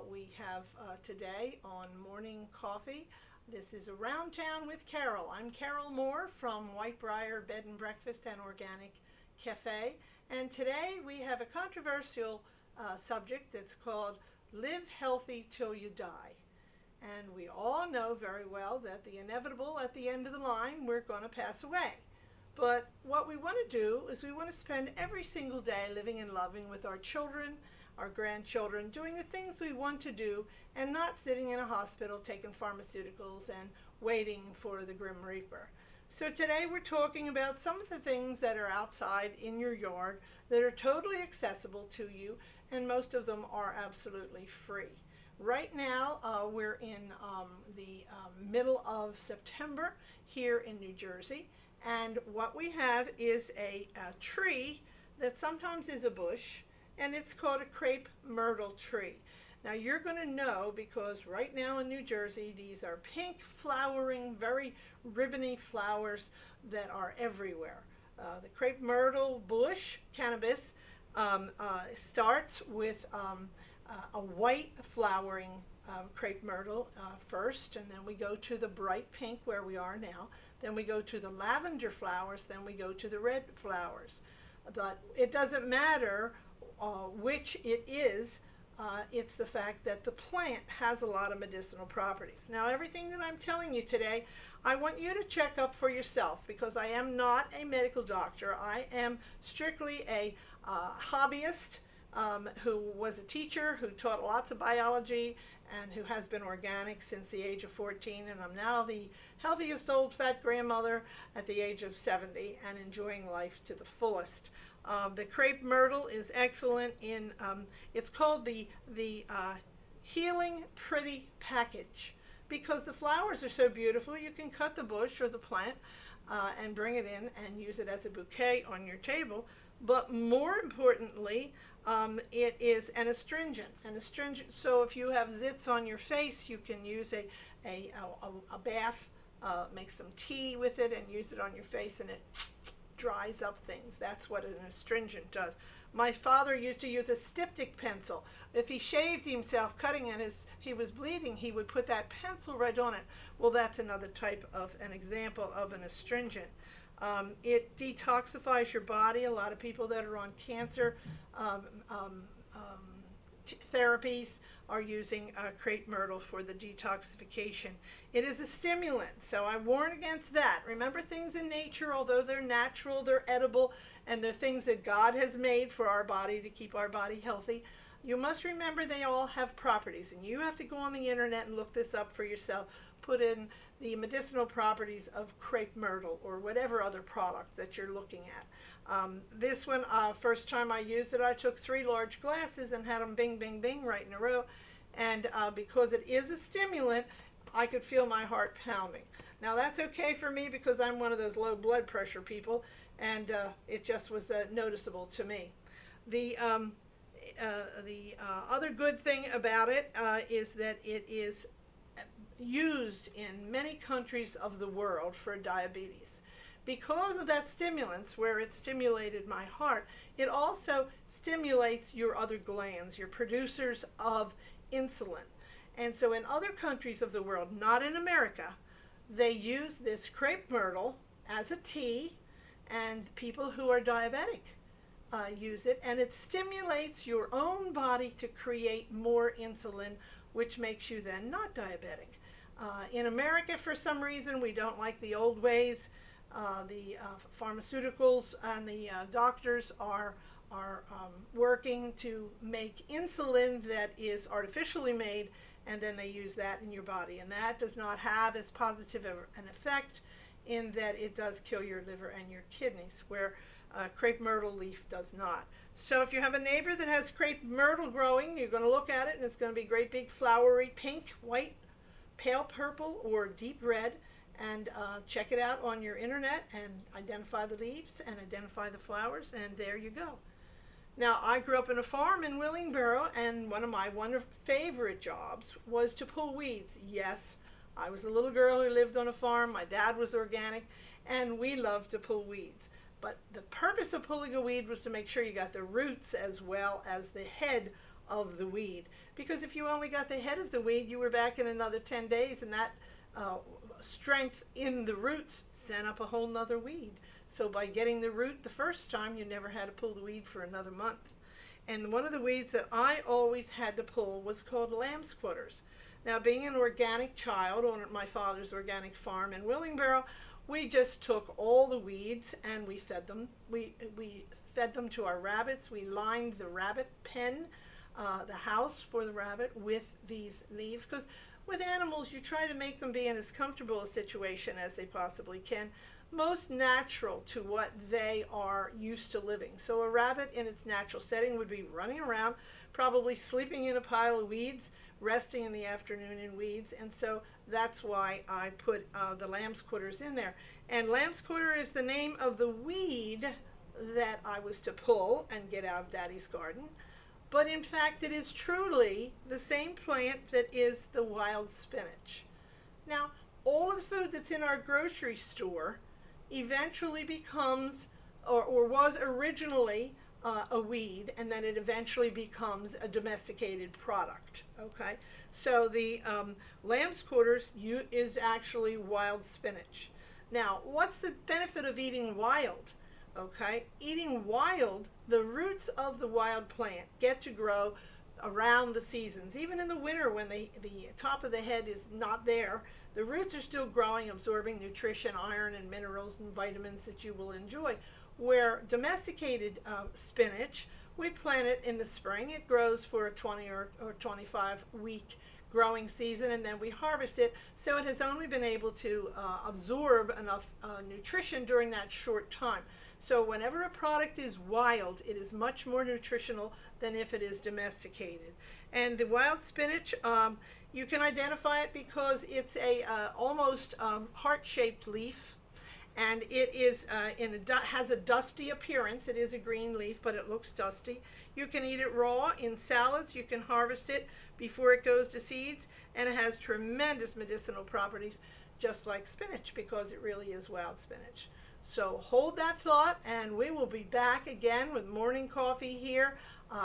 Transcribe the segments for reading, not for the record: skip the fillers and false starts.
we have today on Morning Coffee. This is Around Town with Carole. I'm Carole Moore from Whitebriar Bed and Breakfast and Organic Cafe. And today we have a controversial subject that's called Live Healthy Till You Die. And we all know very well that the inevitable at the end of the line, we're going to pass away. But what we want to do is we want to spend every single day living and loving with our children, our grandchildren, doing the things we want to do and not sitting in a hospital taking pharmaceuticals and waiting for the Grim Reaper. So today we're talking about some of the things that are outside in your yard that are totally accessible to you, and most of them are absolutely free. Right now we're in the middle of September here in New Jersey, and what we have is a tree that sometimes is a bush, and it's called a crepe myrtle tree. Now you're going to know because right now in New Jersey these are pink flowering, very ribbony flowers that are everywhere. The crepe myrtle bush, cannabis, starts with a white flowering crepe myrtle first, and then we go to the bright pink where we are now. Then we go to the lavender flowers, then we go to the red flowers. But it doesn't matter which it is, it's the fact that the plant has a lot of medicinal properties. Now everything that I'm telling you today, I want you to check up for yourself because I am not a medical doctor. I am strictly a hobbyist who was a teacher, who taught lots of biology, and who has been organic since the age of 14, and I'm now the healthiest old fat grandmother at the age of 70 and enjoying life to the fullest. The crepe myrtle is excellent in, it's called the Healing Pretty Package because the flowers are so beautiful. You can cut the bush or the plant and bring it in and use it as a bouquet on your table. But more importantly, it is an astringent. So if you have zits on your face, you can use a bath, make some tea with it and use it on your face, and it dries up things. That's what an astringent does. My father used to use a styptic pencil. If he shaved himself cutting and he was bleeding, he would put that pencil right on it. Well, that's another type of an example of an astringent. It detoxifies your body. A lot of people that are on cancer therapies are using crepe myrtle for the detoxification. It is a stimulant, so I warn against that. Remember, things in nature, although they're natural, they're edible, and they're things that God has made for our body to keep our body healthy. You must remember they all have properties, and you have to go on the internet and look this up for yourself. Put in the medicinal properties of crepe myrtle or whatever other product that you're looking at. This one, first time I used it, I took 3 large glasses and had them bing, bing, bing right in a row. And because it is a stimulant, I could feel my heart pounding. Now that's okay for me because I'm one of those low blood pressure people, and it just was noticeable to me. The other good thing about it is that it is used in many countries of the world for diabetes. Because of that stimulants, where it stimulated my heart, it also stimulates your other glands, your producers of insulin. And so in other countries of the world, not in America, they use this crepe myrtle as a tea, and people who are diabetic use it, and it stimulates your own body to create more insulin, which makes you then not diabetic. In America, for some reason, we don't like the old ways. The pharmaceuticals and the doctors are working to make insulin that is artificially made, and then they use that in your body. And that does not have as positive an effect in that it does kill your liver and your kidneys, where crepe myrtle leaf does not. So if you have a neighbor that has crepe myrtle growing, you're going to look at it and it's going to be great big flowery pink, white, pale purple, or deep red. And check it out on your internet and identify the leaves and identify the flowers, and there you go. Now, I grew up in a farm in Willingboro, and one of my favorite jobs was to pull weeds. Yes, I was a little girl who lived on a farm. My dad was organic, and we loved to pull weeds. But the purpose of pulling a weed was to make sure you got the roots as well as the head of the weed. Because if you only got the head of the weed, you were back in another 10 days, and that strength in the roots sent up a whole nother weed. So by getting the root the first time, you never had to pull the weed for another month. And one of the weeds that I always had to pull was called lamb's quarters. Now, being an organic child on my father's organic farm in Willingboro, we just took all the weeds and we fed them. We fed them to our rabbits. We lined the rabbit pen, the house for the rabbit, with these leaves, because with animals you try to make them be in as comfortable a situation as they possibly can, most natural to what they are used to living. So a rabbit in its natural setting would be running around, probably sleeping in a pile of weeds, resting in the afternoon in weeds, and so that's why I put the lamb's quarters in there. And lamb's quarter is the name of the weed that I was to pull and get out of Daddy's garden. But in fact, it is truly the same plant that is the wild spinach. Now, all of the food that's in our grocery store eventually becomes, or was originally a weed, and then it eventually becomes a domesticated product. Okay, so the lamb's quarters is actually wild spinach. Now, what's the benefit of eating wild? Okay, eating wild, the roots of the wild plant get to grow around the seasons. Even in the winter when the top of the head is not there, the roots are still growing, absorbing nutrition, iron and minerals and vitamins that you will enjoy. Where domesticated spinach, we plant it in the spring. It grows for a 20 or 25 week growing season, and then we harvest it, so it has only been able to absorb enough nutrition during that short time. So whenever a product is wild, it is much more nutritional than if it is domesticated. And the wild spinach, you can identify it because it's a almost heart-shaped leaf, and it is has a dusty appearance. It is a green leaf, but it looks dusty. You can eat it raw in salads. You can harvest it before it goes to seeds, and it has tremendous medicinal properties, just like spinach, because it really is wild spinach. So hold that thought, and we will be back again with morning coffee here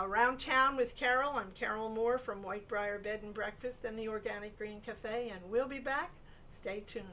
around town with Carole. I'm Carole Moore from Whitebriar Bed and Breakfast and the Organic Green Cafe, and we'll be back. Stay tuned.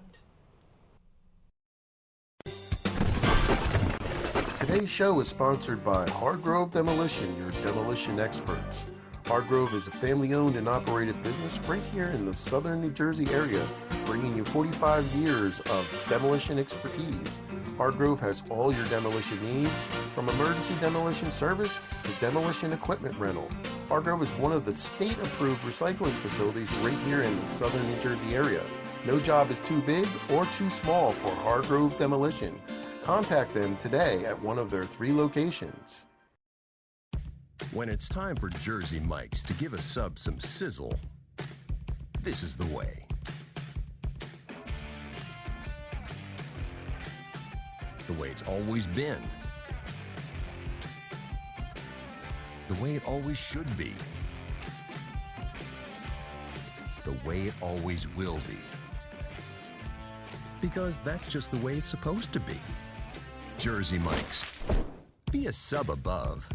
Today's show is sponsored by Hargrove Demolition, your demolition experts. Hargrove is a family-owned and operated business right here in the southern New Jersey area, bringing you 45 years of demolition expertise. Hargrove has all your demolition needs, from emergency demolition service to demolition equipment rental. Hargrove is one of the state-approved recycling facilities right here in the southern New Jersey area. No job is too big or too small for Hargrove Demolition. Contact them today at one of their 3 locations. When it's time for Jersey Mike's to give a sub some sizzle, this is the way. The way it's always been. The way it always should be. The way it always will be. Because that's just the way it's supposed to be. Jersey Mike's. Be a sub above.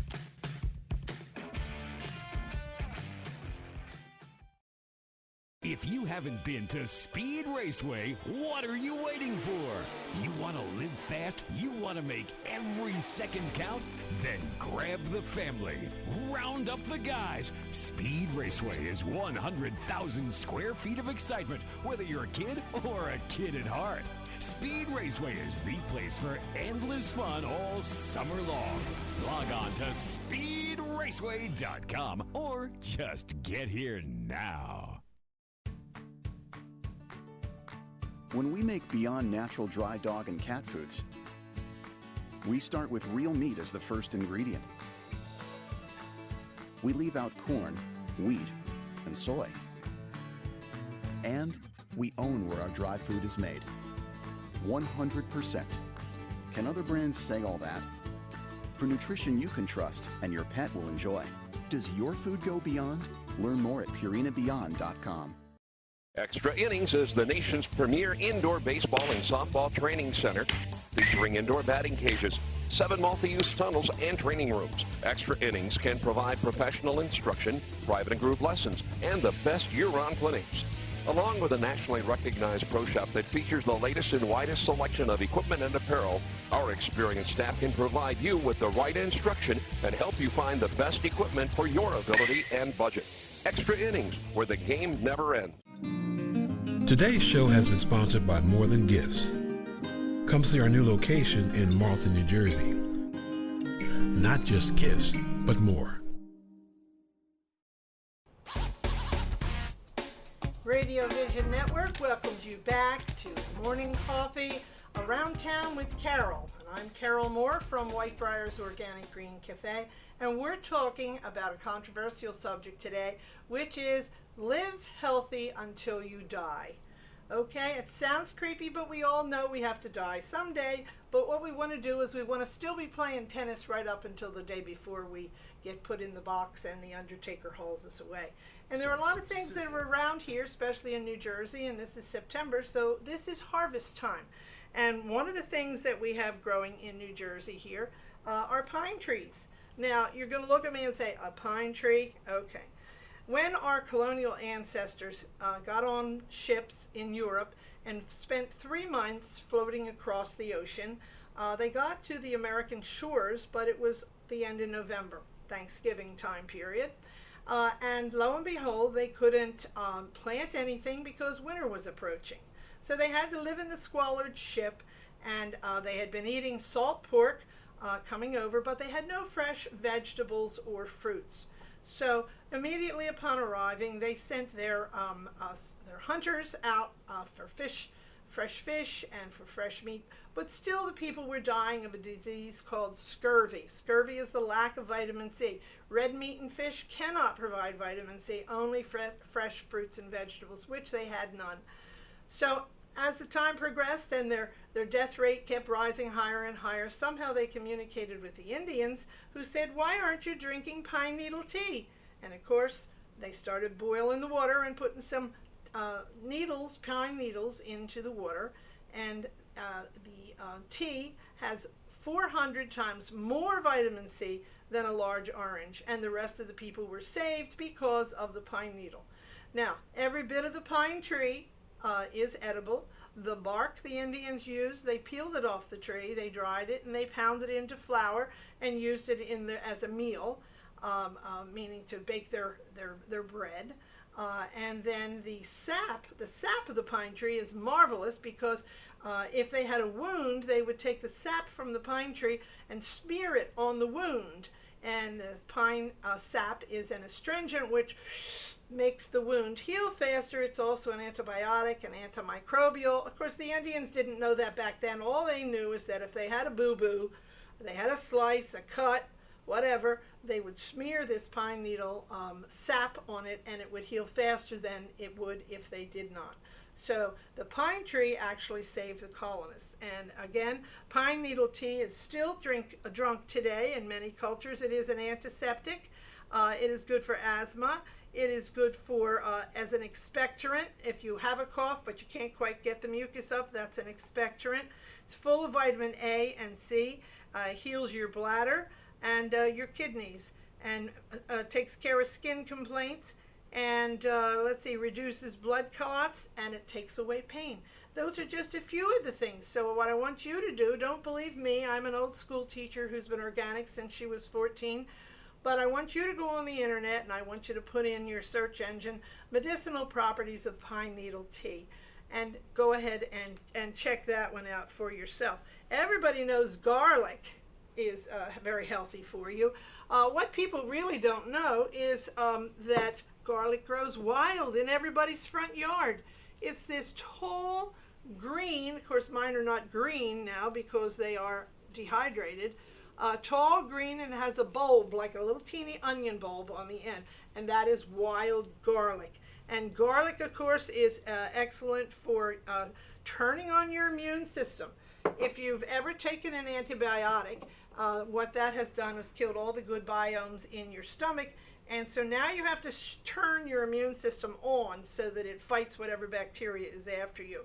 If you haven't been to Speed Raceway, what are you waiting for? You want to live fast? You want to make every second count? Then grab the family. Round up the guys. Speed Raceway is 100,000 square feet of excitement, whether you're a kid or a kid at heart. Speed Raceway is the place for endless fun all summer long. Log on to speedraceway.com or just get here now. When we make Beyond Natural dry dog and cat foods, we start with real meat as the first ingredient. We leave out corn, wheat, and soy. And we own where our dry food is made. 100%. Can other brands say all that? For nutrition you can trust and your pet will enjoy. Does your food go beyond? Learn more at purinabeyond.com. Extra Innings is the nation's premier indoor baseball and softball training center, featuring indoor batting cages, 7 multi-use tunnels, and training rooms. Extra Innings can provide professional instruction, private and group lessons, and the best year-round clinics. Along with a nationally recognized pro shop that features the latest and widest selection of equipment and apparel, our experienced staff can provide you with the right instruction and help you find the best equipment for your ability and budget. Extra Innings, where the game never ends. Today's show has been sponsored by More Than Gifts. Come see our new location in Marlton, New Jersey. Not just gifts, but more. Radio Vision Network welcomes you back to Morning Coffee Around Town with Carole. And I'm Carole Moore from Whitebriar's Organic Green Cafe, and we're talking about a controversial subject today, which is live healthy until you die. Okay, it sounds creepy, but we all know we have to die someday. But what we want to do is we want to still be playing tennis right up until the day before we get put in the box and the undertaker hauls us away. And there are a lot of things that are around here, especially in New Jersey, and this is September, so this is harvest time. And one of the things that we have growing in New Jersey here are pine trees. Now, you're going to look at me and say, a pine tree? Okay. When our colonial ancestors got on ships in Europe and spent 3 months floating across the ocean, they got to the American shores, but it was the end of November, Thanksgiving time period. And lo and behold, they couldn't plant anything because winter was approaching. So they had to live in the squalid ship, and they had been eating salt pork coming over, but they had no fresh vegetables or fruits. So immediately upon arriving, they sent their hunters out for fresh fish and for fresh meat, but still the people were dying of a disease called scurvy. Scurvy is the lack of vitamin C. Red meat and fish cannot provide vitamin C, only fresh fruits and vegetables, which they had none. So as the time progressed and their death rate kept rising higher and higher, somehow they communicated with the Indians, who said, "Why aren't you drinking pine needle tea?" And of course, they started boiling the water and putting some pine needles into the water, and the tea has 400 times more vitamin C than a large orange, and the rest of the people were saved because of the pine needle. Now, every bit of the pine tree is edible. The bark the Indians used, they peeled it off the tree, they dried it, and they pounded it into flour and used it as a meal, meaning to bake their bread. And then the sap of the pine tree is marvelous, because if they had a wound, they would take the sap from the pine tree and smear it on the wound. And the pine sap is an astringent which makes the wound heal faster. It's also an antibiotic, an antimicrobial. Of course, the Indians didn't know that back then. All they knew is that if they had a boo-boo, they had a slice, a cut, whatever, they would smear this pine needle sap on it, and it would heal faster than it would if they did not. So the pine tree actually saves the colonists. And again, pine needle tea is still drunk today in many cultures. It is an antiseptic. It is good for asthma. It is good for as an expectorant. If you have a cough but you can't quite get the mucus up, that's an expectorant. It's full of vitamin A and C. Heals your bladder and your kidneys, and takes care of skin complaints, and reduces blood clots, and it takes away pain. Those are just a few of the things. So what I want you to do, don't believe me, I'm an old school teacher who's been organic since she was 14, but I want you to go on the internet and I want you to put in your search engine medicinal properties of pine needle tea, and go ahead and check that one out for yourself. Everybody knows garlic is very healthy for you. What people really don't know is that garlic grows wild in everybody's front yard. It's this tall green, of course mine are not green now because they are dehydrated, tall green, and it has a bulb like a little teeny onion bulb on the end, and that is wild garlic. And garlic, of course, is excellent for turning on your immune system. If you've ever taken an antibiotic, what that has done is killed all the good biomes in your stomach, and so now you have to turn your immune system on so that it fights whatever bacteria is after you.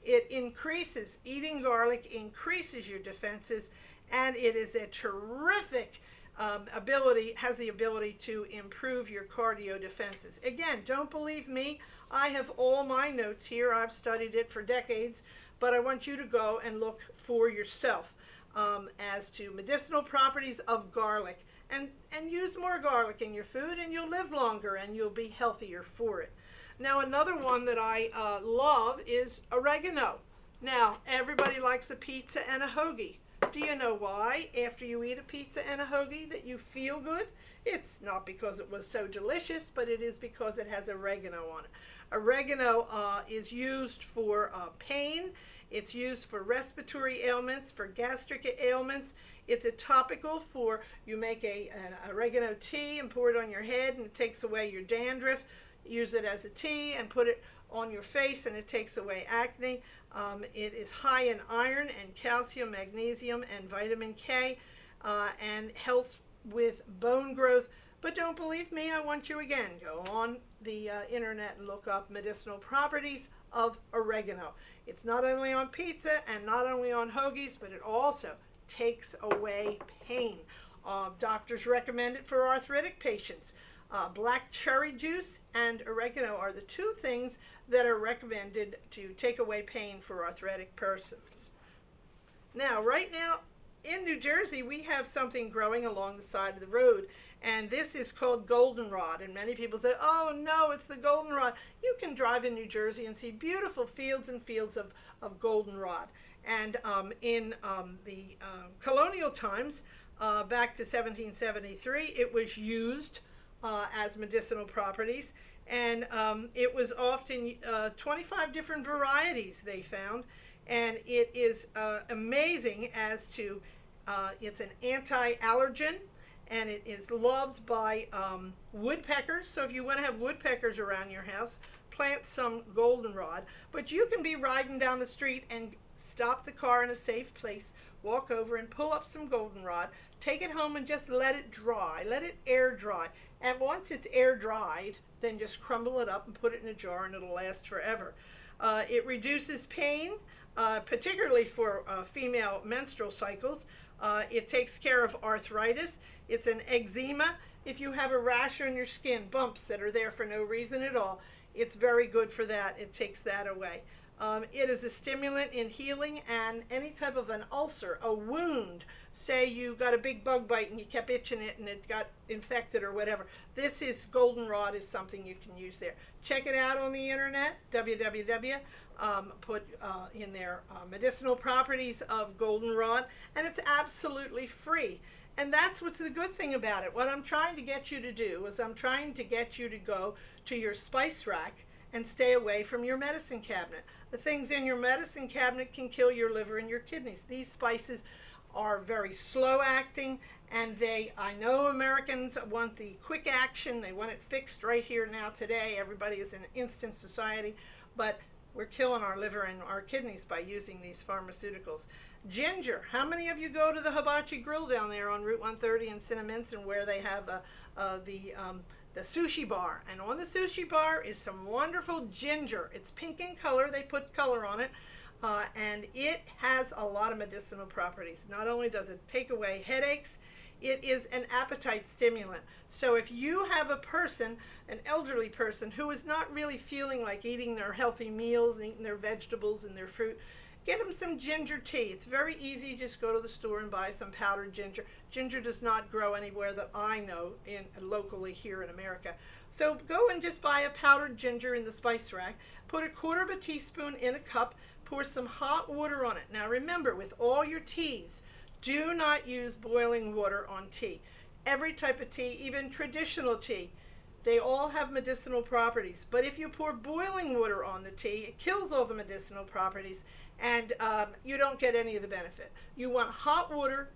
It increases, eating garlic increases your defenses, and it is a terrific has the ability to improve your cardio defenses. Again, don't believe me. I have all my notes here. I've studied it for decades, but I want you to go and look for yourself as to medicinal properties of garlic. And use more garlic in your food, and you'll live longer and you'll be healthier for it. Now, another one that I love is oregano. Now, everybody likes a pizza and a hoagie. Do you know why after you eat a pizza and a hoagie that you feel good? It's not because it was so delicious, but it is because it has oregano on it. Oregano is used for pain. It's used for respiratory ailments, for gastric ailments. It's a topical for, you make an oregano tea and pour it on your head and it takes away your dandruff. Use it as a tea and put it on your face and it takes away acne. It is high in iron and calcium, magnesium, and vitamin K, and helps with bone growth. But don't believe me, I want you again, go on the internet and look up medicinal properties of oregano. It's not only on pizza and not only on hoagies, but it also takes away pain. Doctors recommend it for arthritic patients. Black cherry juice and oregano are the two things that are recommended to take away pain for arthritic persons. Now, right now in New Jersey, we have something growing along the side of the road, and this is called goldenrod. And many people say, oh no, it's the goldenrod. You can drive in New Jersey and see beautiful fields and fields of goldenrod. And in the colonial times, back to 1773, it was used as medicinal properties, and it was often 25 different varieties they found, and it is amazing as to it's an anti-allergen, and it is loved by woodpeckers. So if you want to have woodpeckers around your house, plant some goldenrod. But you can be riding down the street and stop the car in a safe place, walk over and pull up some goldenrod, take it home and just let it dry, let it air dry. And once it's air dried, then just crumble it up and put it in a jar and it'll last forever. It reduces pain, particularly for female menstrual cycles. It takes care of arthritis. It's an eczema. If you have a rash on your skin, bumps that are there for no reason at all, it's very good for that. It takes that away. It is a stimulant in healing, and any type of an ulcer, a wound, say you got a big bug bite and you kept itching it and it got infected or whatever. This is goldenrod is something you can use there. Check it out on the internet, www. Put in there medicinal properties of goldenrod, and it's absolutely free. And that's what's the good thing about it. What I'm trying to get you to do is I'm trying to get you to go to your spice rack and stay away from your medicine cabinet. The things in your medicine cabinet can kill your liver and your kidneys. These spices are very slow acting, and I know Americans want the quick action. They want it fixed right here now today. Everybody is in an instant society, but we're killing our liver and our kidneys by using these pharmaceuticals. Ginger. How many of you go to the Hibachi Grill down there on Route 130 in Cinnaminson, where they have the sushi bar? And on the sushi bar is some wonderful ginger. It's pink in color. They put color on it. And it has a lot of medicinal properties. Not only does it take away headaches, it is an appetite stimulant. So if you have a person, an elderly person, who is not really feeling like eating their healthy meals and eating their vegetables and their fruit, get them some ginger tea. It's very easy. Just go to the store and buy some powdered ginger. Ginger does not grow anywhere that I know locally here in America. So go and just buy a powdered ginger in the spice rack. Put a quarter of a teaspoon in a cup. Pour some hot water on it. Now remember, with all your teas, do not use boiling water on tea. Every type of tea, even traditional tea, they all have medicinal properties. But if you pour boiling water on the tea, it kills all the medicinal properties, and you don't get any of the benefit. You want hot water,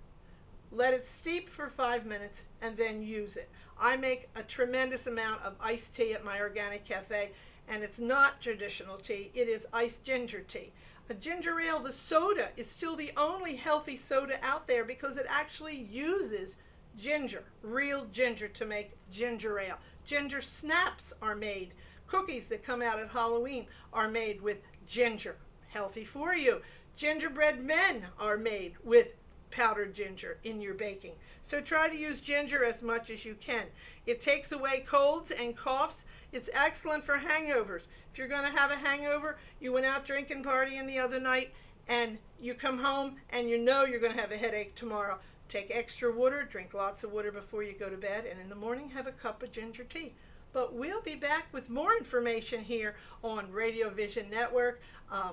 let it steep for 5 minutes, and then use it. I make a tremendous amount of iced tea at my organic cafe, and it's not traditional tea, it is iced ginger tea. A ginger ale, the soda, is still the only healthy soda out there because it actually uses ginger, real ginger, to make ginger ale. Ginger snaps are made. Cookies that come out at Halloween are made with ginger, healthy for you. Gingerbread men are made with powdered ginger in your baking. So try to use ginger as much as you can. It takes away colds and coughs. It's excellent for hangovers. If you're going to have a hangover, you went out drinking, partying the other night, and you come home and you know you're going to have a headache tomorrow, take extra water, drink lots of water before you go to bed, and in the morning have a cup of ginger tea. But we'll be back with more information here on Radio Vision Network.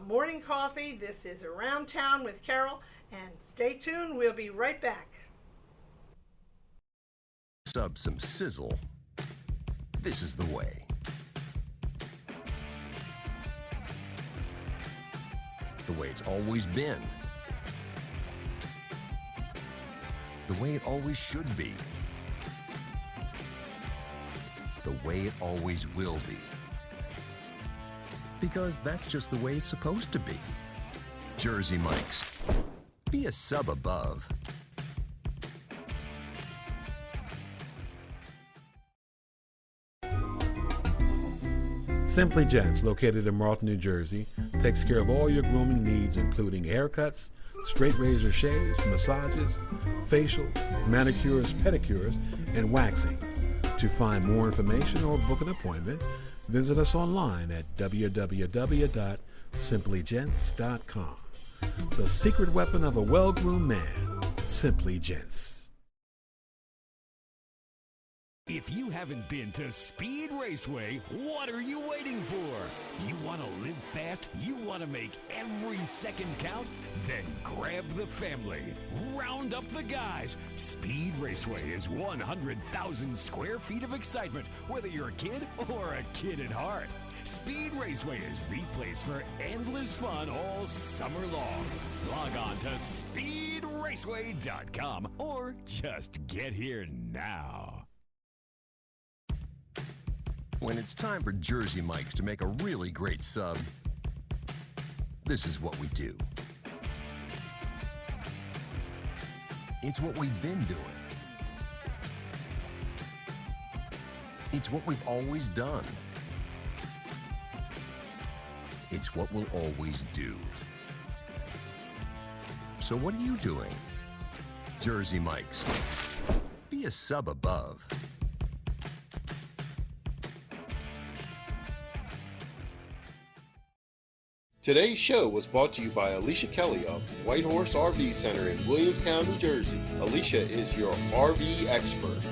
Morning Coffee. This is Around Town with Carole, and stay tuned. We'll be right back. Sub some sizzle. This is the way. The way it's always been. The way it always should be. The way it always will be. Because that's just the way it's supposed to be. Jersey Mike's. Be a sub above. Simply Gents, located in Marlton, New Jersey, takes care of all your grooming needs, including haircuts, straight razor shaves, massages, facials, manicures, pedicures, and waxing. To find more information or book an appointment, visit us online at www.simplygents.com. The secret weapon of a well-groomed man, Simply Gents. If you haven't been to Speed Raceway, what are you waiting for? You want to live fast? You want to make every second count? Then grab the family. Round up the guys. Speed Raceway is 100,000 square feet of excitement, whether you're a kid or a kid at heart. Speed Raceway is the place for endless fun all summer long. Log on to speedraceway.com or just get here now. When it's time for Jersey Mike's to make a really great sub, this is what we do. It's what we've been doing. It's what we've always done. It's what we'll always do. So what are you doing? Jersey Mike's. Be a sub above. Today's show was brought to you by Alicia Kelly of White Horse RV Center in Williamstown, New Jersey. Alicia is your RV expert.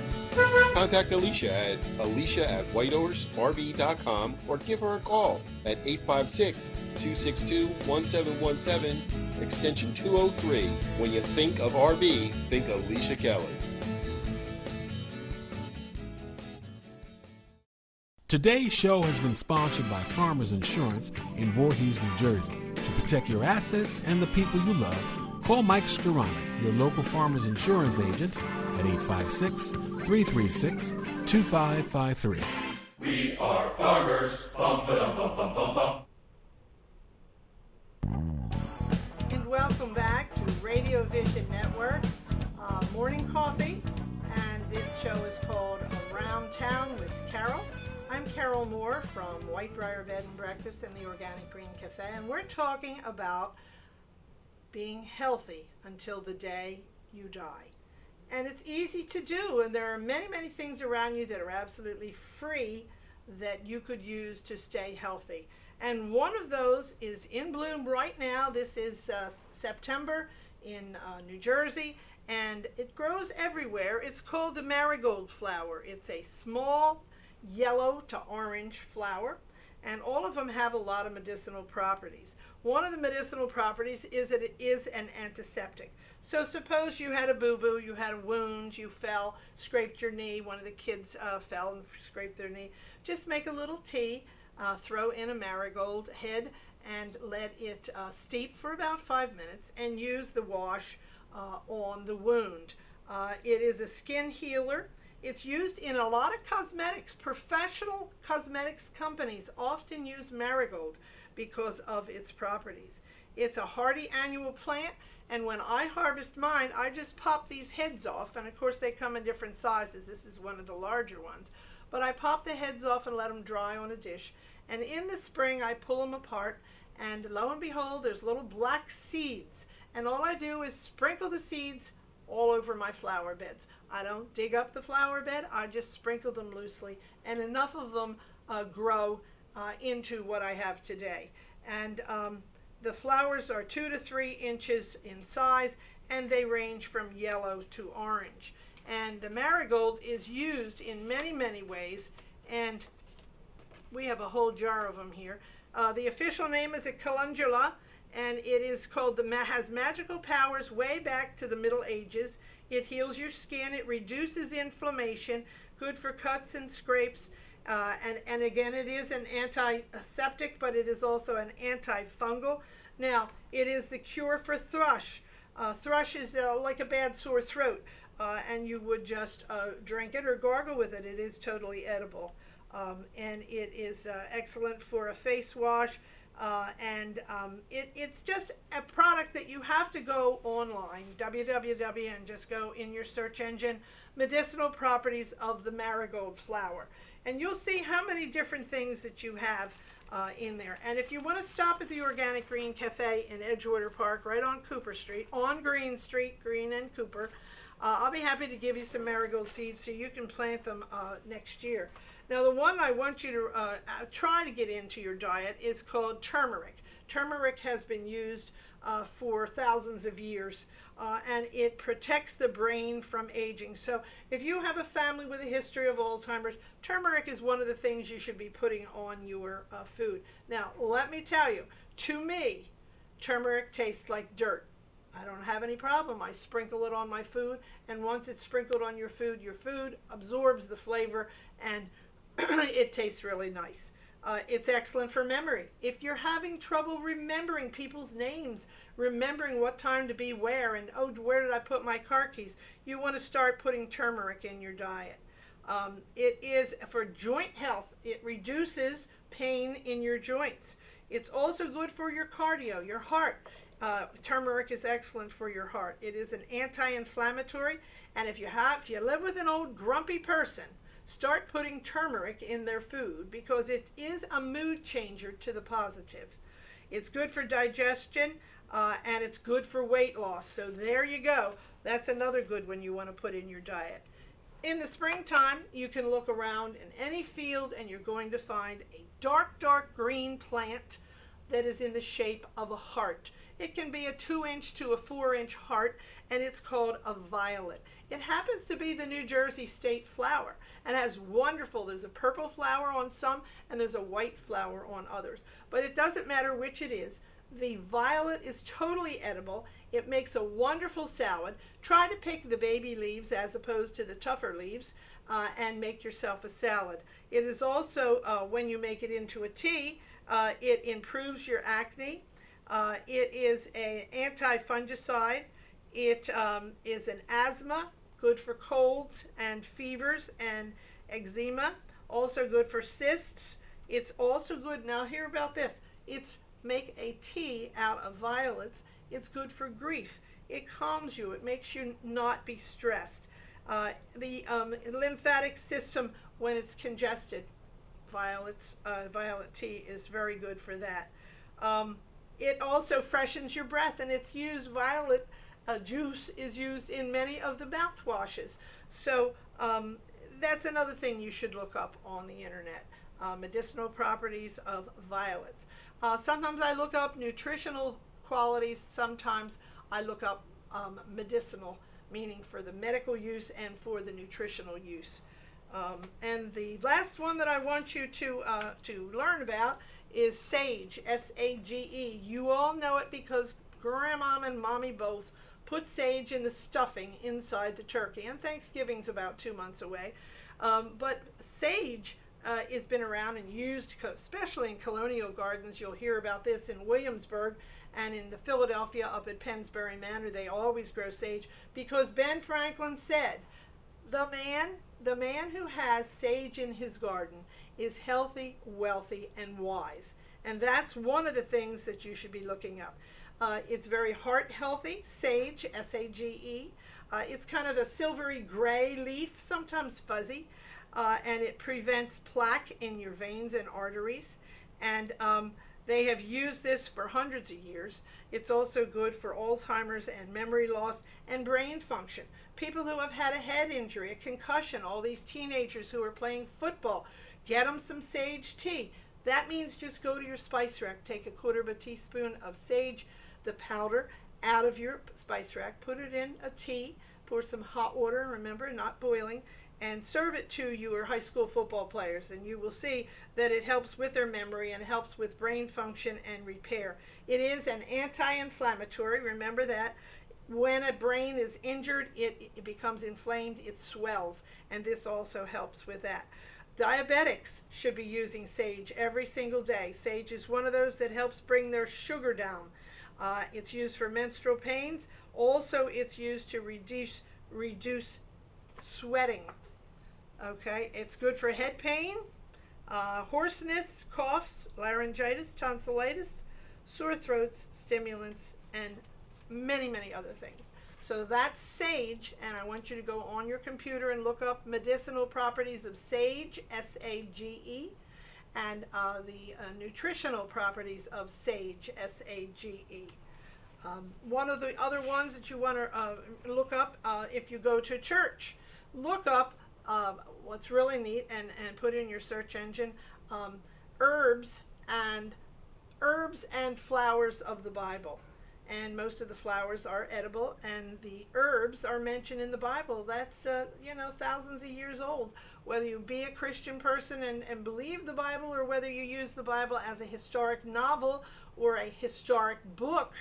Contact Alicia at alicia@whitehorserv.com or give her a call at 856-262-1717, extension 203. When you think of RV, think Alicia Kelly. Today's show has been sponsored by Farmers Insurance in Voorhees, New Jersey. To protect your assets and the people you love, call Mike Skoranek, your local Farmers Insurance agent, at 856-336-2553. We are farmers. Bum, ba-dum, bum, bum, bum, bum. And welcome back to Radio Vision Network, Morning Coffee, and this show is called Around Town with Carole. I'm Carole Moore from Whitebriar Bed and Breakfast and the Organic Green Cafe, and we're talking about being healthy until the day you die. And it's easy to do, and there are many, many things around you that are absolutely free that you could use to stay healthy. And one of those is in bloom right now. This is September in New Jersey, and it grows everywhere. It's called the marigold flower. It's a small yellow to orange flower, and all of them have a lot of medicinal properties. One of the medicinal properties is that it is an antiseptic. So suppose you had a boo-boo, you had a wound, you fell, scraped your knee, one of the kids fell and scraped their knee. Just make a little tea, throw in a marigold head, and let it steep for about 5 minutes, and use the wash on the wound. It is a skin healer. It's used in a lot of cosmetics. Professional cosmetics companies often use marigold because of its properties. It's a hardy annual plant, and when I harvest mine, I just pop these heads off, and of course they come in different sizes. This is one of the larger ones. But I pop the heads off and let them dry on a dish, and in the spring I pull them apart, and lo and behold, there's little black seeds, and all I do is sprinkle the seeds all over my flower beds. I don't dig up the flower bed, I just sprinkle them loosely, and enough of them grow into what I have today. And the flowers are 2 to 3 inches in size, and they range from yellow to orange. And the marigold is used in many, many ways, and we have a whole jar of them here. The official name is a calendula, and it is called has magical powers way back to the Middle Ages. It heals your skin, it reduces inflammation, good for cuts and scrapes, and again, it is an antiseptic, but it is also an antifungal. Now, it is the cure for thrush. Thrush is like a bad sore throat, and you would just drink it or gargle with it. It is totally edible, and it is excellent for a face wash. It's just a product that you have to go online, www, and just go in your search engine, medicinal properties of the marigold flower. And you'll see how many different things that you have in there. And if you want to stop at the Organic Green Cafe in Edgewater Park, right on Cooper Street, on Green Street, Green and Cooper, I'll be happy to give you some marigold seeds so you can plant them next year. Now, the one I want you to try to get into your diet is called turmeric. Turmeric has been used for thousands of years, and it protects the brain from aging. So if you have a family with a history of Alzheimer's, turmeric is one of the things you should be putting on your food. Now, let me tell you, to me, turmeric tastes like dirt. I don't have any problem. I sprinkle it on my food, and once it's sprinkled on your food absorbs the flavor, and it tastes really nice. It's excellent for memory. If you're having trouble remembering people's names, remembering what time to be where, and oh, where did I put my car keys, you want to start putting turmeric in your diet. It is for joint health. It reduces pain in your joints. It's also good for your cardio, your heart. Turmeric is excellent for your heart. It is an anti-inflammatory, and if you live with an old grumpy person, start putting turmeric in their food because it is a mood changer to the positive. It's good for digestion, and it's good for weight loss. So there you go. That's another good one you want to put in your diet. In the springtime, you can look around in any field and you're going to find a dark, dark green plant that is in the shape of a heart. It can be a 2-inch to a 4-inch heart, and it's called a violet. It happens to be the New Jersey state flower and has there's a purple flower on some and there's a white flower on others. But it doesn't matter which it is. The violet is totally edible. It makes a wonderful salad. Try to pick the baby leaves as opposed to the tougher leaves and make yourself a salad. It is also, when you make it into a tea, it improves your acne. It is an anti-fungicide. It is an asthma, good for colds and fevers and eczema. Also good for cysts. It's also good, now hear about this, it's make a tea out of violets. It's good for grief. It calms you. It makes you not be stressed. The lymphatic system, when it's congested, violet tea is very good for that. It also freshens your breath, and it's used, violet juice is used in many of the mouthwashes. So that's another thing you should look up on the internet, medicinal properties of violets. Sometimes I look up nutritional qualities, sometimes I look up medicinal, meaning for the medical use and for the nutritional use. And the last one that I want you to learn about is sage, S-A-G-E. You all know it because Grandma and Mommy both put sage in the stuffing inside the turkey, and Thanksgiving's about 2 months away. But sage has been around and used, especially in colonial gardens. You'll hear about this in Williamsburg and in the Philadelphia up at Pennsbury Manor. They always grow sage because Ben Franklin said, the man who has sage in his garden is healthy, wealthy, and wise. And that's one of the things that you should be looking up. It's very heart healthy, sage, S-A-G-E. It's kind of a silvery gray leaf, sometimes fuzzy, and it prevents plaque in your veins and arteries. And They have used this for hundreds of years. It's also good for Alzheimer's and memory loss and brain function. People who have had a head injury, a concussion, all these teenagers who are playing football, get them some sage tea. That means just go to your spice rack, take a quarter of a teaspoon of sage, the powder, out of your spice rack, put it in a tea, pour some hot water, remember, not boiling, and serve it to your high school football players, and you will see that it helps with their memory and helps with brain function and repair. It is an anti-inflammatory. Remember that when a brain is injured, it becomes inflamed, it swells, and this also helps with that. Diabetics should be using sage every single day. Sage is one of those that helps bring their sugar down. It's used for menstrual pains. Also, it's used to reduce sweating. Okay, it's good for head pain, hoarseness, coughs, laryngitis, tonsillitis, sore throats, stimulants, and many, many other things. So that's sage, and I want you to go on your computer and look up medicinal properties of sage, S-A-G-E, and the nutritional properties of sage, S-A-G-E. One of the other ones that you want to look up, if you go to church, look up what's really neat, and put in your search engine, herbs and flowers of the Bible. And most of the flowers are edible, and the herbs are mentioned in the Bible. That's thousands of years old. Whether you be a Christian person and believe the Bible, or whether you use the Bible as a historic novel or a historic book,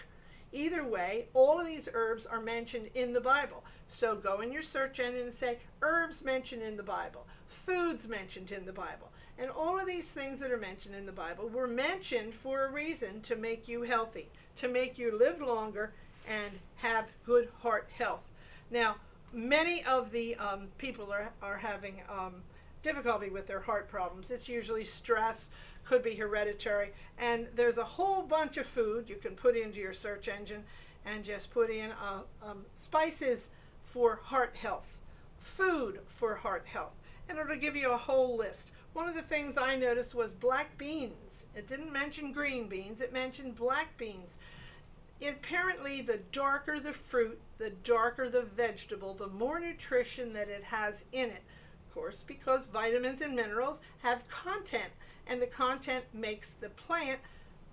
either way, all of these herbs are mentioned in the Bible. So go in your search engine and say, herbs mentioned in the Bible, foods mentioned in the Bible. And all of these things that are mentioned in the Bible were mentioned for a reason, to make you healthy, to make you live longer and have good heart health. Now, many of the people are having difficulty with their heart problems. It's usually stress, could be hereditary, and there's a whole bunch of food you can put into your search engine and just put in spices for heart health, food for heart health, and it'll give you a whole list. One of the things I noticed was black beans. It didn't mention green beans, it mentioned black beans. Apparently, the darker the fruit, the darker the vegetable, the more nutrition that it has in it. Of course, because vitamins and minerals have content, and the content makes the plant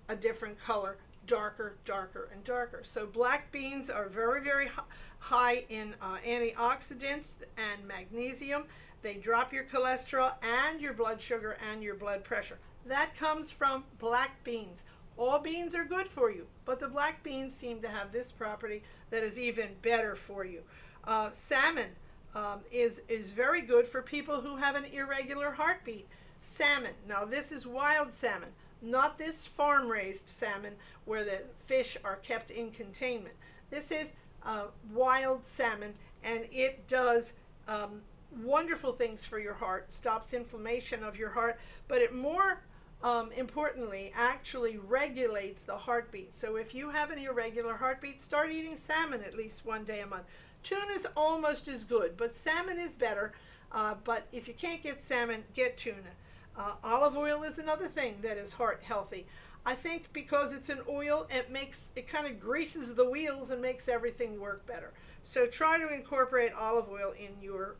a different color, darker, darker, and darker. So black beans are very, very high in antioxidants and magnesium. They drop your cholesterol and your blood sugar and your blood pressure. That comes from black beans. All beans are good for you, but the black beans seem to have this property that is even better for you. Salmon is very good for people who have an irregular heartbeat. Salmon, now this is wild salmon, not this farm-raised salmon where the fish are kept in containment. This is wild salmon, and it does wonderful things for your heart, stops inflammation of your heart, but it more importantly actually regulates the heartbeat. So if you have an irregular heartbeat, start eating salmon at least one day a month. Tuna is almost as good, but salmon is better. But if you can't get salmon, get tuna. Olive oil is another thing that is heart healthy. I think because it's an oil, it kind of greases the wheels and makes everything work better. So try to incorporate olive oil in your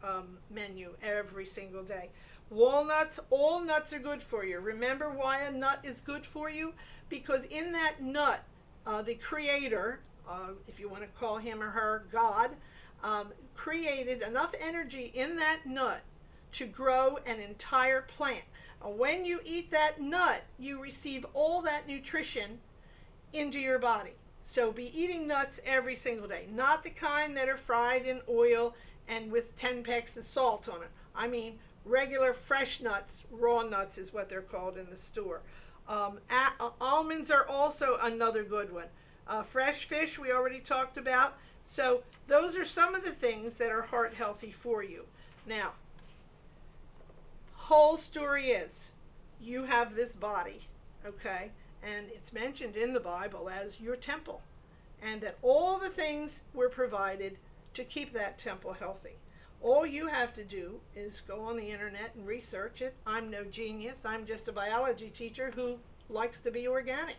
menu every single day. Walnuts, all nuts are good for you. Remember why a nut is good for you? Because in that nut, the creator, if you want to call him or her God, created enough energy in that nut to grow an entire plant. When you eat that nut, you receive all that nutrition into your body. So be eating nuts every single day. Not the kind that are fried in oil and with 10 pecks of salt on it. I mean regular fresh nuts. Raw nuts is what they're called in the store. Almonds are also another good one. Fresh fish we already talked about. So those are some of the things that are heart healthy for you. Now, whole story is, you have this body, okay, and it's mentioned in the Bible as your temple, and that all the things were provided to keep that temple healthy. All you have to do is go on the internet and research it. I'm no genius. I'm just a biology teacher who likes to be organic.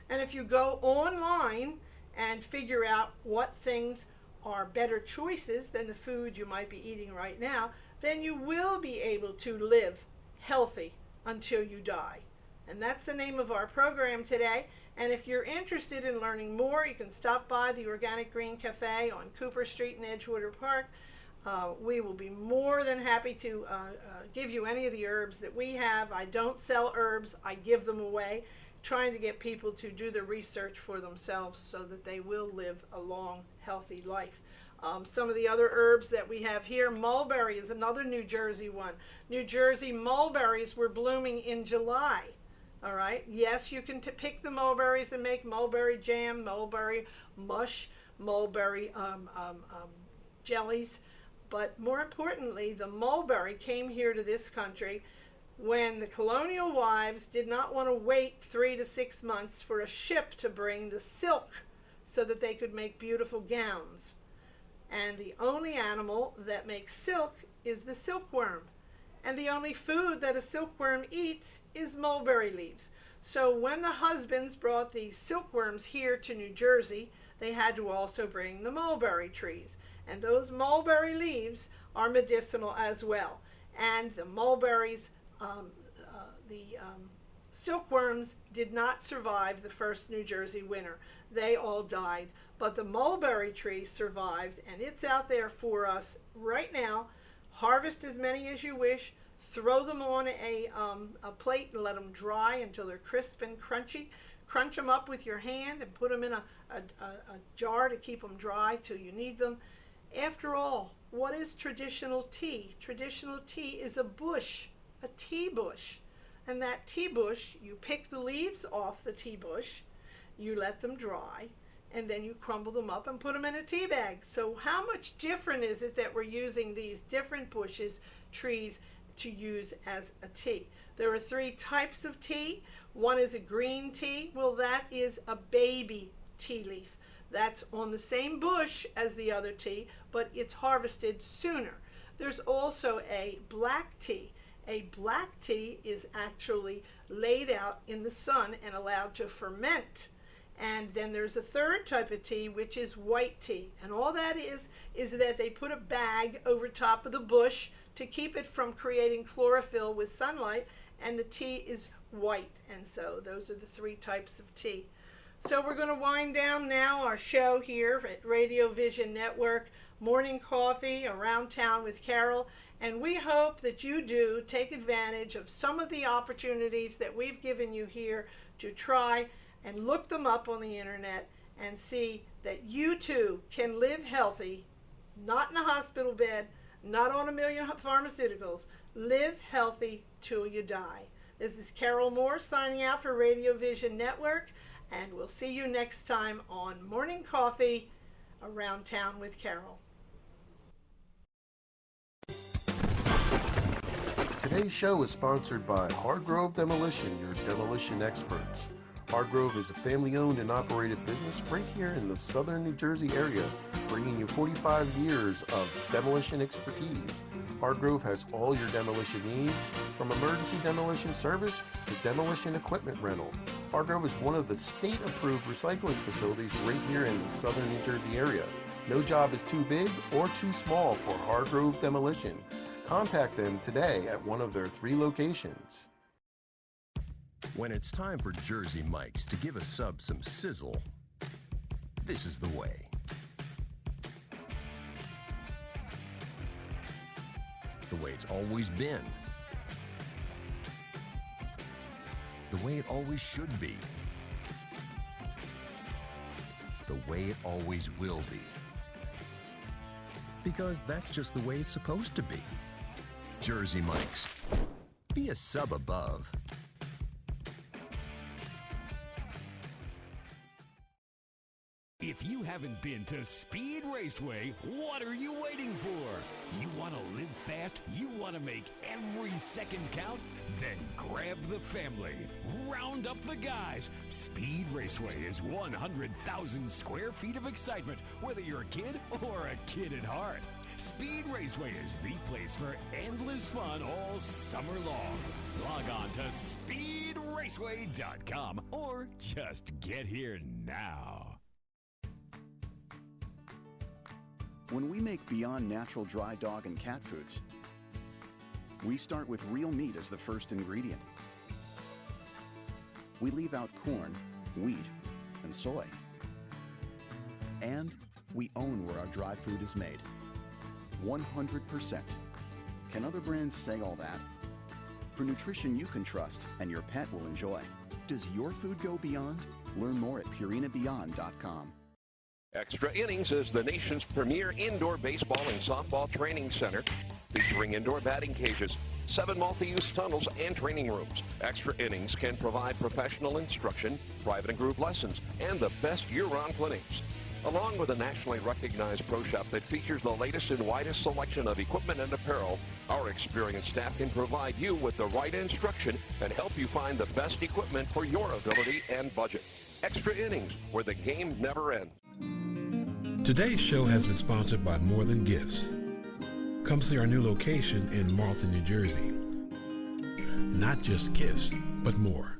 And if you go online and figure out what things are better choices than the food you might be eating right now, then you will be able to live healthy until you die. And that's the name of our program today. And if you're interested in learning more, you can stop by the Organic Green Cafe on Cooper Street in Edgewater Park. We will be more than happy to give you any of the herbs that we have. I don't sell herbs, I give them away, trying to get people to do the research for themselves so that they will live a long, healthy life. Some of the other herbs that we have here, mulberry is another New Jersey one. New Jersey mulberries were blooming in July. All right. Yes, you can pick the mulberries and make mulberry jam, mulberry mush, mulberry jellies. But more importantly, the mulberry came here to this country when the colonial wives did not want to wait 3 to 6 months for a ship to bring the silk so that they could make beautiful gowns. And the only animal that makes silk is the silkworm. And the only food that a silkworm eats is mulberry leaves. So when the husbands brought the silkworms here to New Jersey, they had to also bring the mulberry trees. And those mulberry leaves are medicinal as well. And the mulberries, silkworms did not survive the first New Jersey winter. They all died. But the mulberry tree survived, and it's out there for us right now. Harvest as many as you wish. Throw them on a plate and let them dry until they're crisp and crunchy. Crunch them up with your hand and put them in a jar to keep them dry till you need them. After all, what is traditional tea? Traditional tea is a bush, a tea bush. And that tea bush, you pick the leaves off the tea bush, you let them dry, and then you crumble them up and put them in a tea bag. So how much different is it that we're using these different bushes, trees, to use as a tea? There are 3 types of tea. One is a green tea. Well, that is a baby tea leaf. That's on the same bush as the other tea, but it's harvested sooner. There's also a black tea. A black tea is actually laid out in the sun and allowed to ferment. And then there's a 3rd type of tea, which is white tea. And all that is that they put a bag over top of the bush to keep it from creating chlorophyll with sunlight, and the tea is white. And so those are the 3 types of tea. So we're going to wind down now our show here at Radio Vision Network, Morning Coffee, Around Town with Carole. And we hope that you do take advantage of some of the opportunities that we've given you here to try and look them up on the internet and see that you too can live healthy, not in a hospital bed, not on 1,000,000 pharmaceuticals. Live healthy till you die. This is Carole Moore signing out for Radio Vision Network, and we'll see you next time on Morning Coffee, Around Town with Carole. Today's show is sponsored by Hargrove Demolition, your demolition experts. Hargrove is a family-owned and operated business right here in the southern New Jersey area, bringing you 45 years of demolition expertise. Hargrove has all your demolition needs, from emergency demolition service to demolition equipment rental. Hargrove is one of the state-approved recycling facilities right here in the southern New Jersey area. No job is too big or too small for Hargrove Demolition. Contact them today at one of their 3 locations. When it's time for Jersey Mike's to give a sub some sizzle, this is the way. The way it's always been. The way it always should be. The way it always will be. Because that's just the way it's supposed to be. Jersey Mike's. Be a sub above. If you haven't been to Speed Raceway, what are you waiting for? You want to live fast? You want to make every second count? Then grab the family. Round up the guys. Speed Raceway is 100,000 square feet of excitement, whether you're a kid or a kid at heart. Speed Raceway is the place for endless fun all summer long. Log on to Speed Raceway. SpeedRaceway.com or just get here now. When we make Beyond Natural dry dog and cat foods, we start with real meat as the first ingredient. We leave out corn, wheat, and soy. And we own where our dry food is made. 100%. Can other brands say all that? For nutrition you can trust and your pet will enjoy. Does your food go beyond? Learn more at purinabeyond.com. Extra Innings is the nation's premier indoor baseball and softball training center, featuring indoor batting cages, 7 multi-use tunnels, and training rooms. Extra Innings can provide professional instruction, private and group lessons, and the best year-round clinics. Along with a nationally recognized pro shop that features the latest and widest selection of equipment and apparel, our experienced staff can provide you with the right instruction and help you find the best equipment for your ability and budget. Extra Innings, where the game never ends. Today's show has been sponsored by More Than Gifts. Come see our new location in Marlton, New Jersey. Not just gifts, but more.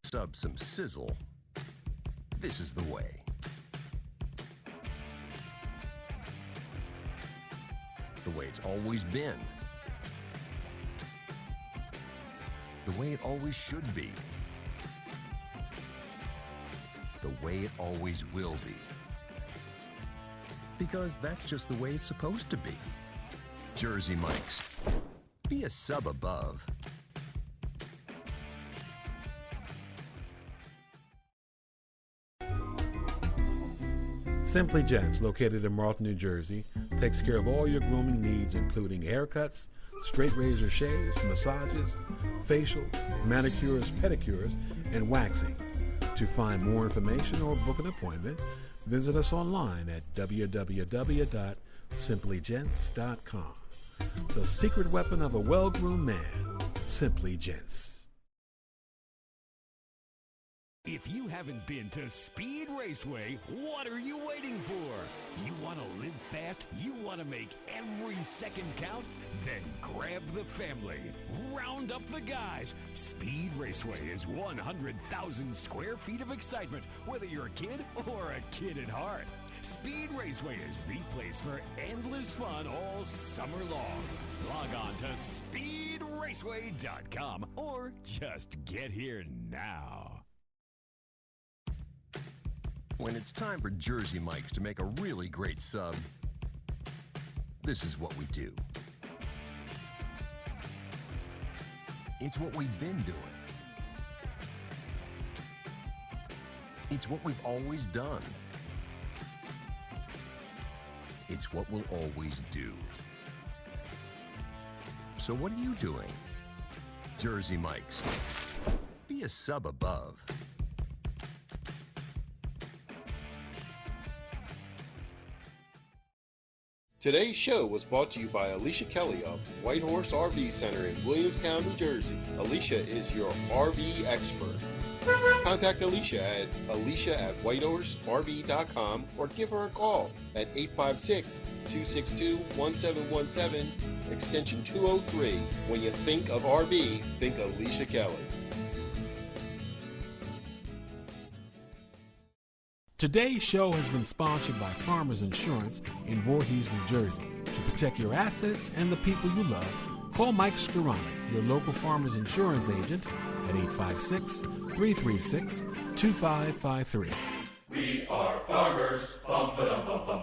Sub some sizzle. This is the way. The way it's always been. The way it always should be. The way it always will be. Because that's just the way it's supposed to be. Jersey Mike's. Be a sub above. Simply Gents, located in Marlton, New Jersey, takes care of all your grooming needs, including haircuts, straight razor shaves, massages, facial, manicures, pedicures, and waxing. To find more information or book an appointment, visit us online at www.simplygents.com. The secret weapon of a well-groomed man, Simply Gents. If you haven't been to Speed Raceway, what are you waiting for? You want to live fast? You want to make every second count? Then grab the family. Round up the guys. Speed Raceway is 100,000 square feet of excitement, whether you're a kid or a kid at heart. Speed Raceway is the place for endless fun all summer long. Log on to SpeedRaceway.com or just get here now. When it's time for Jersey Mike's to make a really great sub, this is what we do. It's what we've been doing. It's what we've always done. It's what we'll always do. So what are you doing? Jersey Mike's. Be a sub above. Today's show was brought to you by Alicia Kelly of White Horse RV Center in Williamstown, New Jersey. Alicia is your RV expert. Contact Alicia at alicia@whitehorserv.com or give her a call at 856-262-1717, extension 203. When you think of RV, think Alicia Kelly. Today's show has been sponsored by Farmers Insurance in Voorhees, New Jersey. To protect your assets and the people you love, call Mike Skoranek, your local Farmers Insurance agent, at 856-336-2553. We are farmers. Bum, ba, dum, bum, bum.